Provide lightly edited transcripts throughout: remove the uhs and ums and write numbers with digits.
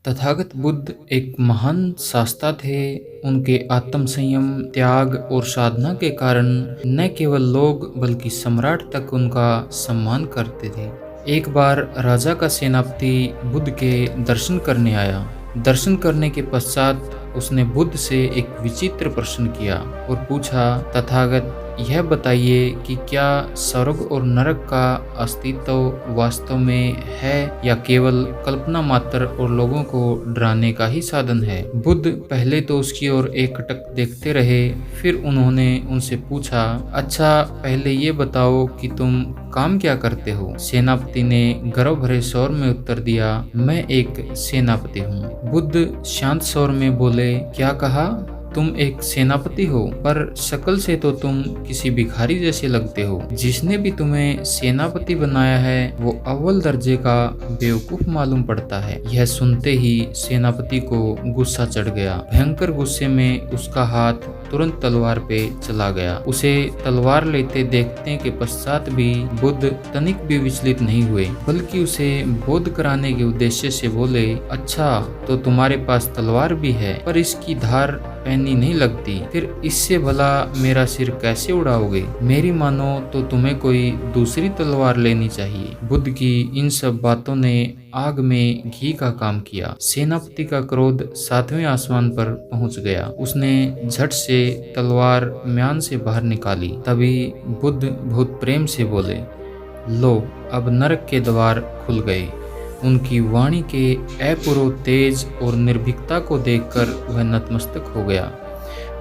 तथागत बुद्ध एक महान शास्ता थे। उनके आत्म संयम, त्याग और साधना के कारण न केवल लोग बल्कि सम्राट तक उनका सम्मान करते थे। एक बार राजा का सेनापति बुद्ध के दर्शन करने आया। दर्शन करने के पश्चात उसने बुद्ध से एक विचित्र प्रश्न किया और पूछा, तथागत यह बताइए कि क्या स्वर्ग और नरक का अस्तित्व वास्तव में है या केवल कल्पना मात्र और लोगों को डराने का ही साधन है। बुद्ध पहले तो उसकी ओर एकटक देखते रहे, फिर उन्होंने उनसे पूछा, अच्छा पहले ये बताओ कि तुम काम क्या करते हो। सेनापति ने गर्व भरे स्वर में उत्तर दिया, मैं एक सेनापति हूँ। बुद्ध शांत स्वर में बोले, क्या कहा? तुम एक सेनापति हो, पर शक्ल से तो तुम किसी भिखारी जैसे लगते हो। जिसने भी तुम्हें सेनापति बनाया है वो अव्वल दर्जे का बेवकूफ मालूम पड़ता है। यह सुनते ही सेनापति को गुस्सा चढ़ गया। भयंकर गुस्से में उसका हाथ तुरंत तलवार पे चला गया। उसे तलवार लेते देखने के पश्चात भी बुद्ध तनिक भी विचलित नहीं हुए, बल्कि उसे बोध कराने के उद्देश्य से बोले, अच्छा तो तुम्हारे पास तलवार भी है, पर इसकी धार पैनी नहीं लगती, फिर इससे भला मेरा सिर कैसे उड़ाओगे? मेरी मानो तो तुम्हें कोई दूसरी तलवार लेनी चाहिए। बुद्ध की इन सब बातों ने आग में घी का काम किया। सेनापति का क्रोध 7वें आसमान पर पहुंच गया। उसने झट से तलवार म्यान से बाहर निकाली। तभी बुद्ध बहुत प्रेम से बोले, लो अब नरक के द्वार खुल गए। उनकी वाणी के अपूर्व तेज और निर्भीकता को देखकर वह नतमस्तक हो गया।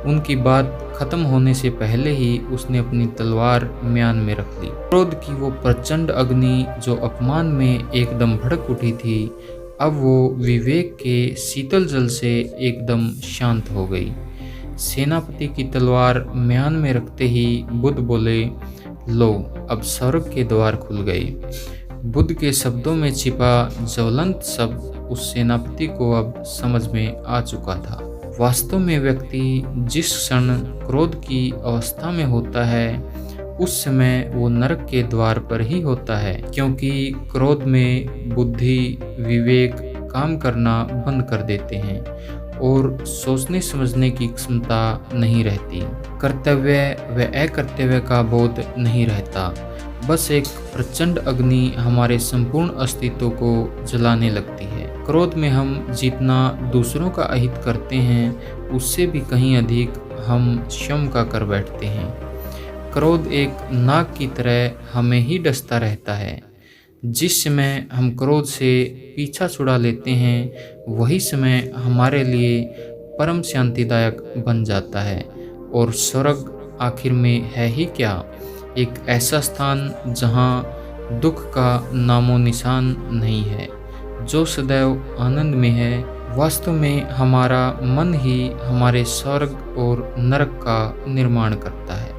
उनकी बात खत्म होने से पहले ही उसने अपनी तलवार म्यान में रख ली। क्रोध की वो प्रचंड अग्नि जो अपमान में एकदम भड़क उठी थी, अब वो विवेक के शीतल जल से एकदम शांत हो गई। सेनापति की तलवार म्यान में रखते ही बुद्ध बोले, लो अब स्वर्ग के द्वार खुल गए। बुद्ध के शब्दों में छिपा ज्वलंत शब्द उस सेनापति को अब समझ में आ चुका था। वास्तव में व्यक्ति जिस क्षण क्रोध की अवस्था में होता है, उस समय वो नरक के द्वार पर ही होता है, क्योंकि क्रोध में बुद्धि, विवेक काम करना बंद कर देते हैं और सोचने समझने की क्षमता नहीं रहती। कर्तव्य व अकर्तव्य का बोध नहीं रहता। बस एक प्रचंड अग्नि हमारे संपूर्ण अस्तित्व को जलाने लगती है। क्रोध में हम जितना दूसरों का अहित करते हैं, उससे भी कहीं अधिक हम स्वयं का कर बैठते हैं। क्रोध एक नाग की तरह हमें ही डसता रहता है। जिस समय हम क्रोध से पीछा छुड़ा लेते हैं, वही समय हमारे लिए परम शांतिदायक बन जाता है। और स्वर्ग आखिर में है ही क्या? एक ऐसा स्थान जहाँ दुख का नामो निशान नहीं है, जो सदैव आनंद में है। वास्तव में हमारा मन ही हमारे स्वर्ग और नरक का निर्माण करता है।